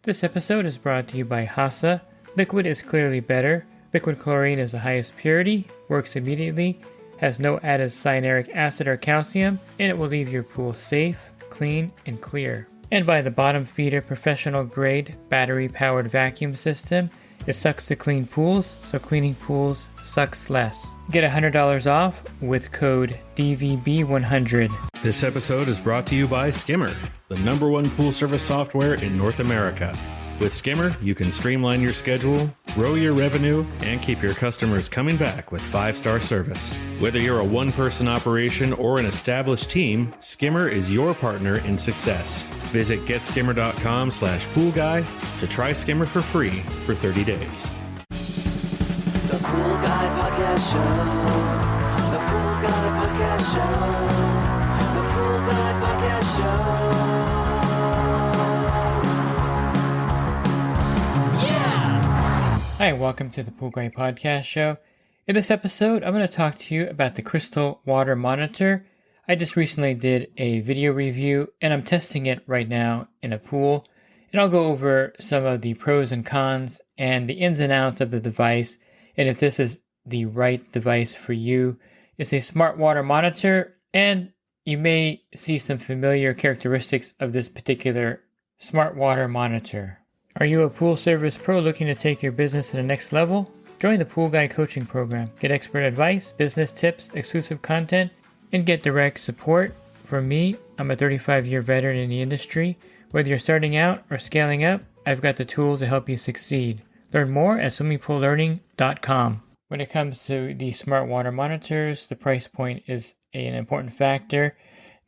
This episode is brought to you by HASA. Liquid is clearly better. Liquid chlorine is the highest purity, works immediately, has no added cyanuric acid or calcium, and it will leave your pool safe, clean, and clear. And by the Bottom Feeder professional grade battery powered vacuum system. It sucks to clean pools, so cleaning pools sucks less. Get $100 off with code DVB100. This episode is brought to you by Skimmer, the #1 pool service software in North America. With Skimmer, you can streamline your schedule, grow your revenue, and keep your customers coming back with 5-star service. Whether you're a one-person operation or an established team, Skimmer is your partner in success. Visit getskimmer.com/poolguy to try Skimmer for free for 30 days. The Pool Guy Podcast Show. The Pool Guy Podcast Show. The Pool Guy Podcast Show. Hi, welcome to the Pool Guy Podcast Show. In this episode, I'm going to talk to you about the Crystal Water Monitor. I just recently did a video review, and I'm testing it right now in a pool. And I'll go over some of the pros and cons and the ins and outs of the device, and if this is the right device for you. It's a smart water monitor, and you may see some familiar characteristics of this particular smart water monitor. Are you a pool service pro looking to take your business to the next level? Join the Pool Guy Coaching Program. Get expert advice, business tips, exclusive content, and get direct support from me. I'm a 35-year veteran in the industry. Whether you're starting out or scaling up, I've got the tools to help you succeed. Learn more at swimmingpoollearning.com. When it comes to the smart water monitors, the price point is an important factor.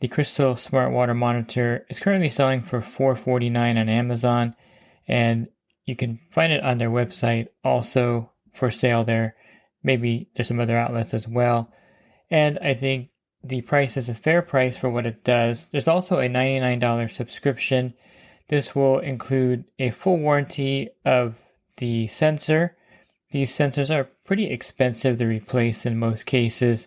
The Crystal Smart Water Monitor is currently selling for $449 on Amazon. And you can find it on their website also for sale there. Maybe there's some other outlets as well. And I think the price is a fair price for what it does. There's also a $99 subscription. This will include a full warranty of the sensor. These sensors are pretty expensive to replace in most cases.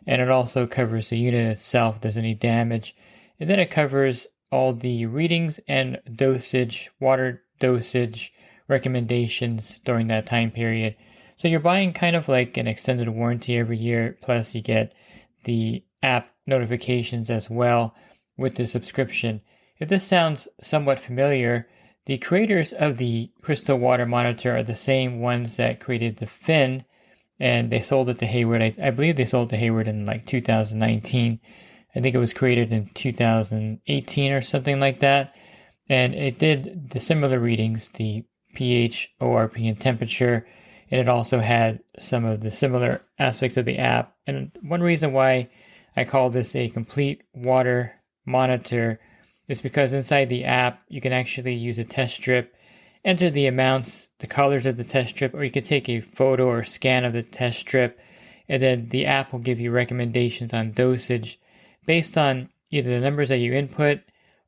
And it also covers the unit itself if there's any damage. And then it covers all the readings and dosage, water dosage recommendations during that time period. So you're buying kind of like an extended warranty every year, plus you get the app notifications as well with the subscription. If this sounds somewhat familiar, the creators of the Crystal Water Monitor are the same ones that created the Fin, and they sold it to Hayward. I believe they sold it to Hayward in like 2019. I think it was created in 2018 or something like that. And it did the similar readings, the pH, ORP, and temperature. And it also had some of the similar aspects of the app. And one reason why I call this a complete water monitor is because inside the app, you can actually use a test strip, enter the amounts, the colors of the test strip, or you can take a photo or scan of the test strip. And then the app will give you recommendations on dosage based on either the numbers that you input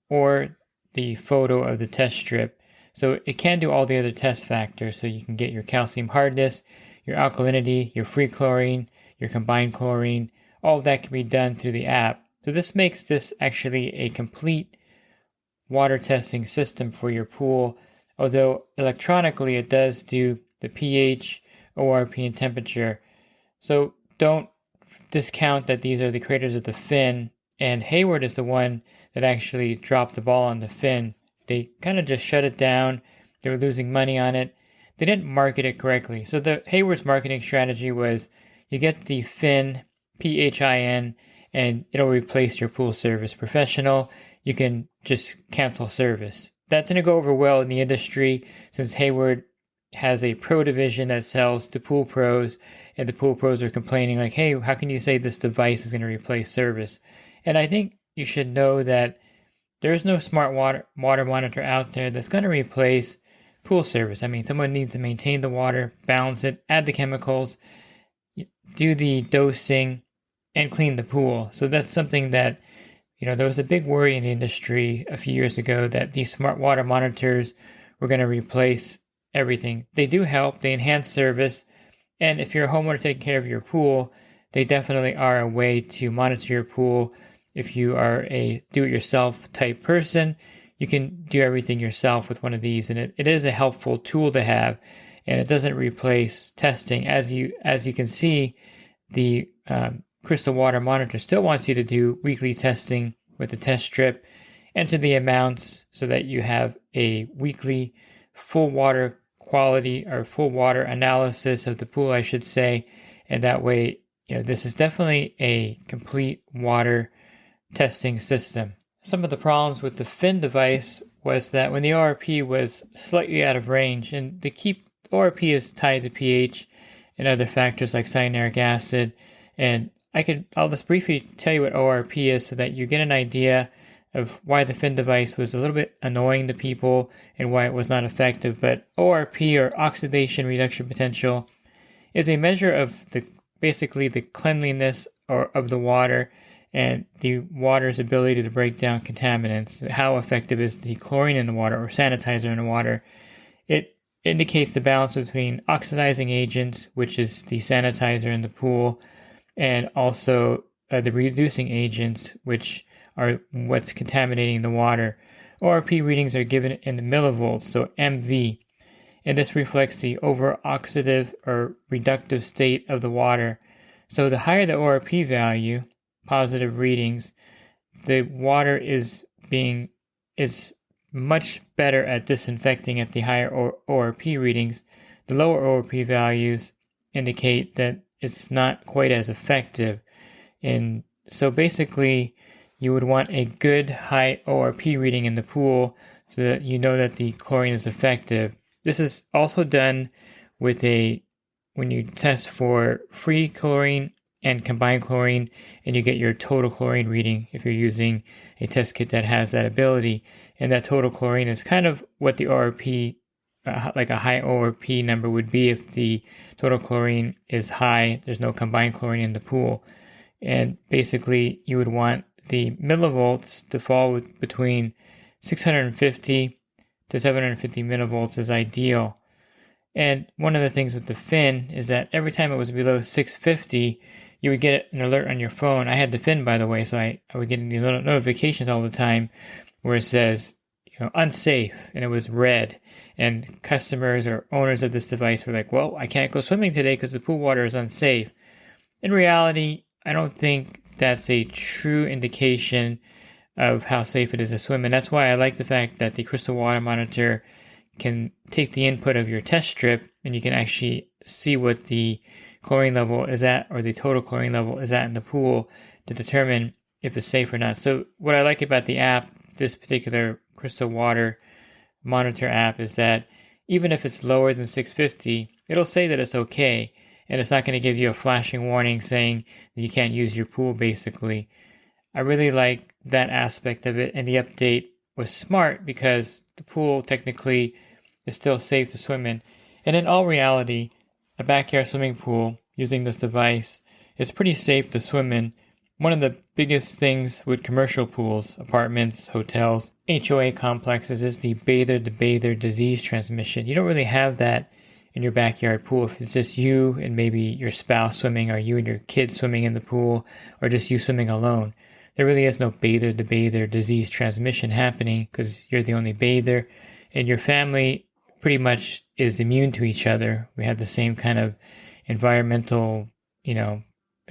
or the photo of the test strip. So it can do all the other test factors. So you can get your calcium hardness, your alkalinity, your free chlorine, your combined chlorine. All of that can be done through the app. So this makes this actually a complete water testing system for your pool. Although electronically it does do the pH, ORP, and temperature. So don't discount that these are the creators of the Fin, and Hayward is the one that actually dropped the ball on the Fin. They kind of just shut it down. They were losing money on it. They didn't market it correctly. So the Hayward's marketing strategy was you get the Fin, PHIN, and it'll replace your pool service professional. You can just cancel service. That didn't go over well in the industry since Hayward has a pro division that sells to pool pros, and the pool pros are complaining like, hey, how can you say this device is going to replace service? And I think you should know that there is no smart water monitor out there that's going to replace pool service. I mean, someone needs to maintain the water, balance it, add the chemicals, do the dosing, and clean the pool. So that's something that, there was a big worry in the industry a few years ago that these smart water monitors were going to replace everything. They do help, they enhance service, and if you're a homeowner taking care of your pool, they definitely are a way to monitor your pool. If you are a do-it-yourself type person, you can do everything yourself with one of these, and it is a helpful tool to have, and it doesn't replace testing. As you can see, the crystal water monitor still wants you to do weekly testing with the test strip, enter the amounts so that you have a weekly full water quality or full water analysis of the pool, I should say, and that way, this is definitely a complete water testing system. Some of the problems with the Fin device was that when the ORP was slightly out of range, and the key ORP is tied to pH and other factors like cyanuric acid, and I'll just briefly tell you what ORP is so that you get an idea of why the Fin device was a little bit annoying to people and why it was not effective. But ORP, or oxidation reduction potential, is a measure of basically the cleanliness of the water and the water's ability to break down contaminants. How effective is the chlorine in the water or sanitizer in the water? It indicates the balance between oxidizing agents, which is the sanitizer in the pool, and also the reducing agents, which are what's contaminating the water. ORP readings are given in the millivolts, so MV, and this reflects the over-oxidative or reductive state of the water. So the higher the ORP value, positive readings, the water is much better at disinfecting at the higher ORP readings. The lower ORP values indicate that it's not quite as effective. And so basically, you would want a good high ORP reading in the pool so that you know that the chlorine is effective. This is also done with when you test for free chlorine and combined chlorine, and you get your total chlorine reading if you're using a test kit that has that ability. And that total chlorine is kind of what the ORP, like a high ORP number would be if the total chlorine is high, there's no combined chlorine in the pool. And basically, you would want the millivolts to fall between 650 to 750 millivolts is ideal. And one of the things with the Fin is that every time it was below 650, you would get an alert on your phone. I had the Fin, by the way, so I would get these little notifications all the time where it says, unsafe, and it was red. And customers or owners of this device were like, well, I can't go swimming today because the pool water is unsafe. In reality, I don't think that's a true indication of how safe it is to swim. And that's why I like the fact that the crystal water monitor can take the input of your test strip and you can actually see what the chlorine level is at, or the total chlorine level is at in the pool, to determine if it's safe or not. So what I like about the app, this particular crystal water monitor app, is that even if it's lower than 650, it'll say that it's okay. And it's not going to give you a flashing warning saying that you can't use your pool, basically. I really like that aspect of it, and the update was smart because the pool technically is still safe to swim in. And in all reality, a backyard swimming pool using this device is pretty safe to swim in. One of the biggest things with commercial pools, apartments, hotels, HOA complexes is the bather-to-bather disease transmission. You don't really have that in your backyard pool if it's just you and maybe your spouse swimming, or you and your kids swimming in the pool, or just you swimming alone. There really is no bather-to-bather disease transmission happening because you're the only bather, and your family pretty much is immune to each other. We have the same kind of environmental,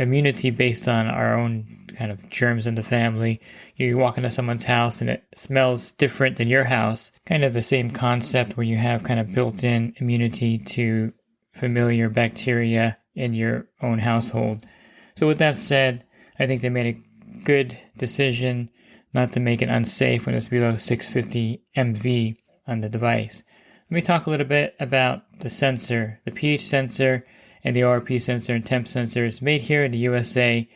immunity based on our own kind of germs in the family. You walk into someone's house and it smells different than your house. Kind of the same concept where you have kind of built-in immunity to familiar bacteria in your own household. So with that said, I think they made a good decision not to make it unsafe when it's below 650 MV on the device. Let me talk a little bit about the sensor. The pH sensor and the ORP sensor and temp sensor is made here in the USA.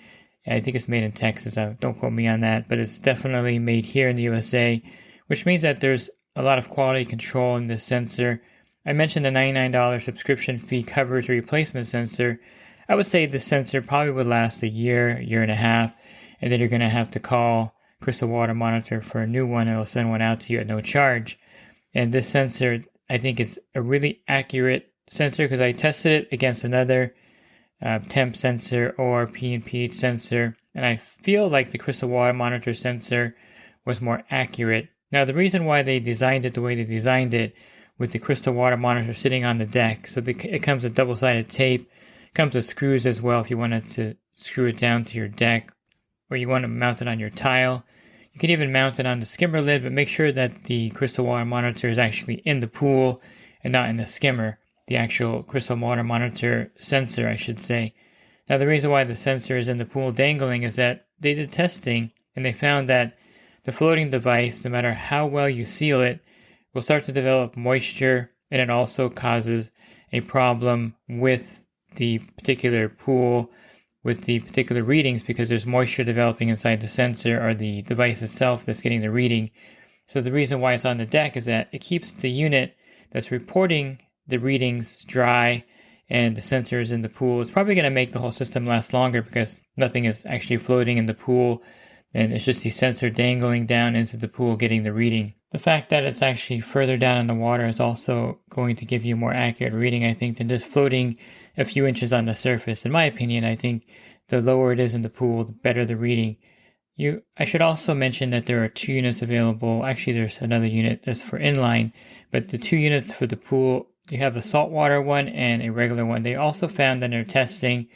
I think it's made in Texas. Don't quote me on that, but it's definitely made here in the USA, which means that there's a lot of quality control in this sensor. I mentioned the $99 subscription fee covers a replacement sensor. I would say this sensor probably would last a year and a half, and then you're going to have to call Crystal Water Monitor for a new one, and they'll send one out to you at no charge. And this sensor, I think, is a really accurate sensor because I tested it against another temp sensor, ORP, and pH sensor, and I feel like the Crystal Water Monitor sensor was more accurate Now, the reason why they designed it the way they designed it, with the crystal water monitor sitting on the deck, so it comes with double-sided tape, comes with screws as well if you wanted to screw it down to your deck, or you want to mount it on your tile. You can even mount it on the skimmer lid, but make sure that the crystal water monitor is actually in the pool and not in the skimmer, the actual crystal water monitor sensor, I should say. Now, the reason why the sensor is in the pool dangling is that they did testing and they found that the floating device, no matter how well you seal it, will start to develop moisture, and it also causes a problem with the particular pool, with the particular readings, because there's moisture developing inside the sensor or the device itself that's getting the reading. So the reason why it's on the deck is that it keeps the unit that's reporting the readings dry, and the sensor is in the pool. It's probably going to make the whole system last longer because nothing is actually floating in the pool, and it's just the sensor dangling down into the pool getting the reading. The fact that it's actually further down in the water is also going to give you more accurate reading, I think, than just floating a few inches on the surface. In my opinion, I think the lower it is in the pool, the better the reading. I should also mention that there are 2 units available. Actually, there's another unit that's for inline, but the 2 units for the pool, you have a saltwater one and a regular one. They also found in their testing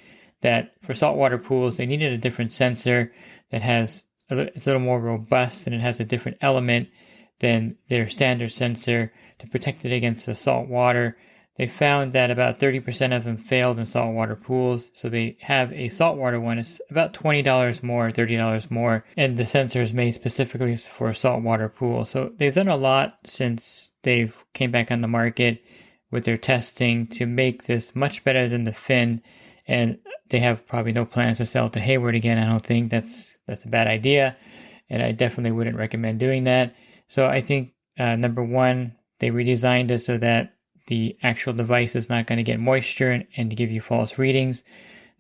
that for saltwater pools, they needed a different sensor that it's a little more robust, and it has a different element than their standard sensor to protect it against the salt water. They found that about 30% of them failed in saltwater pools, so they have a saltwater one. It's about $20 more, $30 more, and the sensor is made specifically for a saltwater pool. So they've done a lot since they've came back on the market with their testing to make this much better than the Fin, and they have probably no plans to sell it to Hayward again. I don't think that's a bad idea, and I definitely wouldn't recommend doing that. So I think, number one, they redesigned it so that the actual device is not going to get moisture and to give you false readings.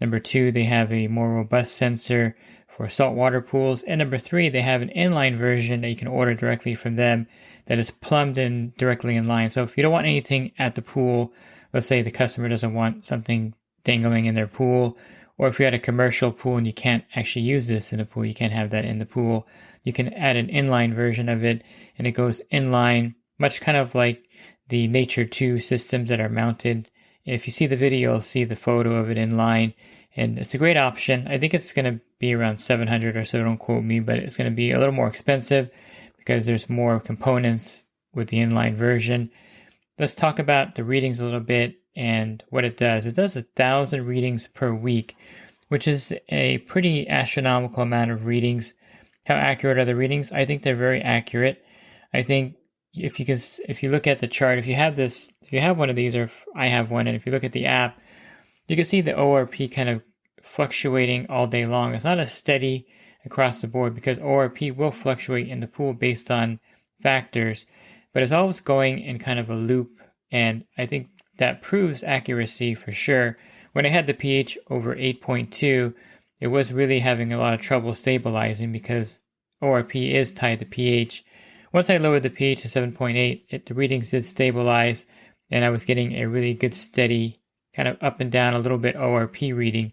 Number two, they have a more robust sensor for saltwater pools. And number three, they have an inline version that you can order directly from them that is plumbed in directly in line. So if you don't want anything at the pool, let's say the customer doesn't want something dangling in their pool, or if you're at a commercial pool and you can't actually use this in the pool, you can't have that in the pool, you can add an inline version of it, and it goes inline, much kind of like the Nature 2 systems that are mounted. If you see the video, you'll see the photo of it inline, and it's a great option. I think it's going to be around $700 or so, don't quote me, but it's going to be a little more expensive because there's more components with the inline version. Let's talk about the readings a little bit and what it does. It does 1,000 readings per week, which is a pretty astronomical amount of readings. How accurate are the readings? I think they're very accurate. I think if you look at the chart, if you have one of these, or if I have one, and if you look at the app, you can see the ORP kind of fluctuating all day long. It's not as steady across the board because ORP will fluctuate in the pool based on factors, but it's always going in kind of a loop, and I think that proves accuracy for sure. When I had the pH over 8.2, it was really having a lot of trouble stabilizing because ORP is tied to pH. Once I lowered the pH to 7.8, the readings did stabilize, and I was getting a really good steady kind of up and down a little bit ORP reading.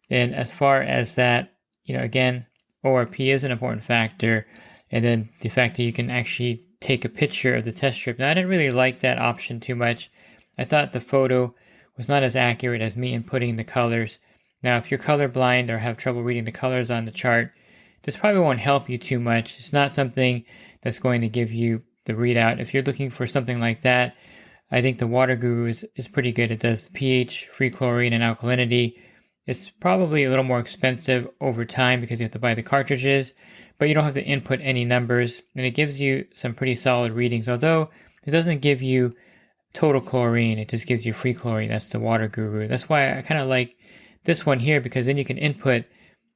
And as far as that, again, ORP is an important factor, and then the fact that you can actually take a picture of the test strip. Now, I didn't really like that option too much. I thought the photo was not as accurate as me inputting the colors. Now, if you're colorblind or have trouble reading the colors on the chart, this probably won't help you too much. It's not something that's going to give you the readout. If you're looking for something like that, I think the Water Guru is pretty good. It does pH, free chlorine, and alkalinity. It's probably a little more expensive over time because you have to buy the cartridges, but you don't have to input any numbers, and it gives you some pretty solid readings. Although it doesn't give you total chlorine, it just gives you free chlorine. That's the Water Guru. That's why I kind of like this one here, because then you can input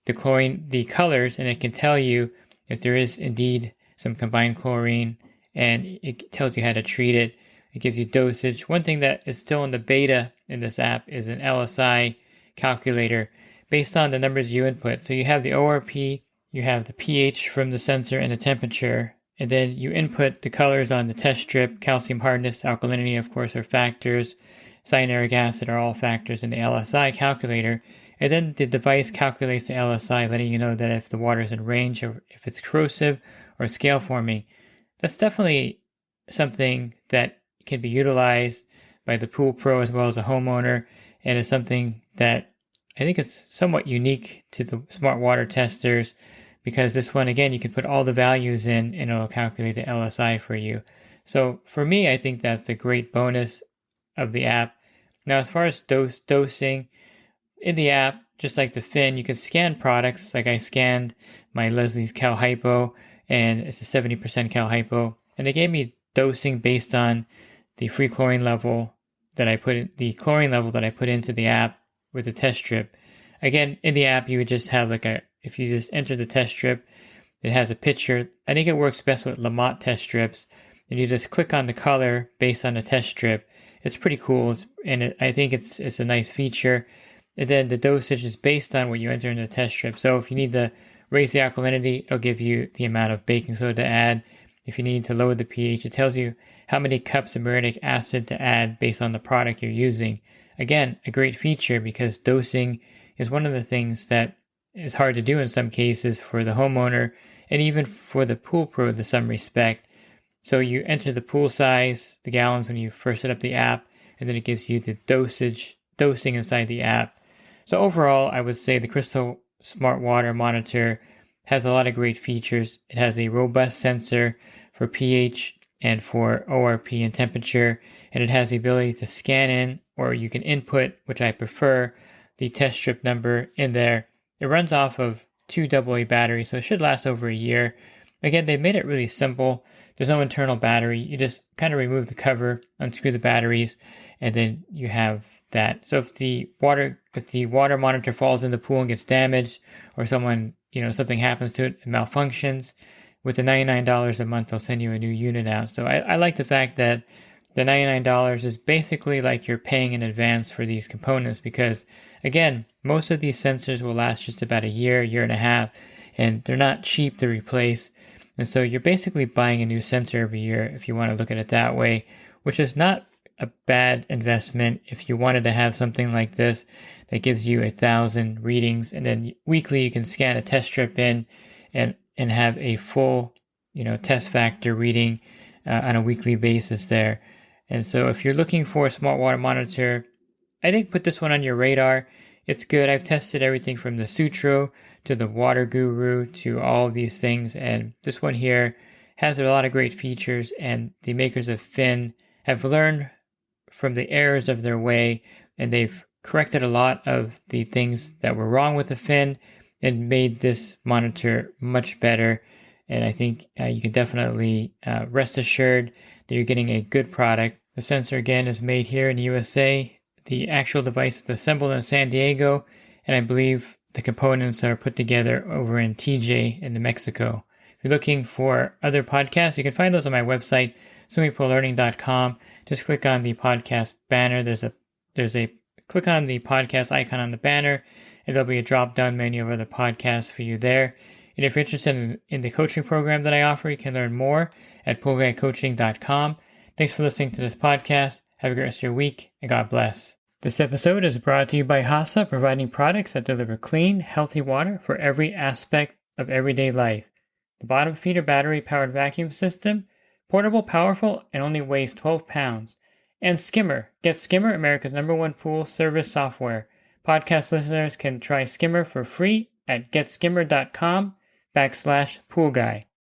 the chlorine, the colors, and it can tell you if there is indeed some combined chlorine, and it tells you how to treat it. It gives you dosage. One thing that is still in the beta in this app is an LSI calculator based on the numbers you input. So you have the ORP, you have the pH from the sensor and the temperature, and then you input the colors on the test strip. Calcium hardness, alkalinity, of course, are factors. Cyanuric acid are all factors in the LSI calculator. And then the device calculates the LSI, letting you know that if the water is in range or if it's corrosive or scale forming. that's definitely something that can be utilized by the pool pro as well as a homeowner, and is something that I think is somewhat unique to the smart water testers, because this one, again, you can put all the values in and it'll calculate the LSI for you. So for me, I think that's a great bonus of the app. Now, as far as dosing, in the app, just like the Fin, you can scan products. Like I scanned my Leslie's Cal Hypo, and it's a 70% Cal Hypo, and they gave me dosing based on the free chlorine level that I put in, the chlorine level that I put into the app with the test strip. Again, in the app, you would just have if you just enter the test strip, it has a picture. I think it works best with Lamont test strips, and you just click on the color based on the test strip. It's pretty cool, I think it's a nice feature. And then the dosage is based on what you enter in the test strip. So if you need to raise the alkalinity, it'll give you the amount of baking soda to add. If you need to lower the pH, it tells you how many cups of muriatic acid to add based on the product you're using. Again, a great feature, because dosing is one of the things that is hard to do in some cases for the homeowner and even for the pool pro to some respect. So you enter the pool size, the gallons when you first set up the app, and then it gives you the dosing inside the app. So overall, I would say the Crystal Smart Water Monitor has a lot of great features. It has a robust sensor for pH and for ORP and temperature, and it has the ability to scan in, or you can input, which I prefer, the test strip number in there. It runs off of 2 AA batteries, so it should last over a year. Again, they made it really simple. There's no internal battery. You just kind of remove the cover, unscrew the batteries, and then you have that. So if the water monitor falls in the pool and gets damaged, or something happens to it and malfunctions, with the $99 a month, they'll send you a new unit out. So I like the fact that the $99 is basically like you're paying in advance for these components, because again, most of these sensors will last just about a year and a half, and they're not cheap to replace. And so you're basically buying a new sensor every year, if you want to look at it that way, which is not a bad investment if you wanted to have something like this that gives you 1,000 readings, and then weekly you can scan a test strip in and have a full test factor reading on a weekly basis there. And so if you're looking for a smart water monitor, I think put this one on your radar. It's good. I've tested everything from the Sutro to the Water Guru to all of these things, and this one here has a lot of great features, and the makers of Fin have learned from the errors of their way, and they've corrected a lot of the things that were wrong with the Fin and made this monitor much better. And I think you can definitely rest assured that you're getting a good product. The sensor, again, is made here in the USA. The actual device is assembled in San Diego, and I believe the components are put together over in TJ in Mexico. If you're looking for other podcasts, you can find those on my website, swimmingpoollearning.com. Just click on the podcast banner. There's a click on the podcast icon on the banner, and there'll be a drop-down menu of other podcasts for you there. And if you're interested in the coaching program that I offer, you can learn more at poolguycoaching.com. Thanks for listening to this podcast. Have a great rest of your week, and God bless. This episode is brought to you by HASA, providing products that deliver clean, healthy water for every aspect of everyday life. The bottom feeder battery-powered vacuum system, portable, powerful, and only weighs 12 pounds. And Skimmer. Get Skimmer, America's #1 pool service software. Podcast listeners can try Skimmer for free at getskimmer.com/poolguy.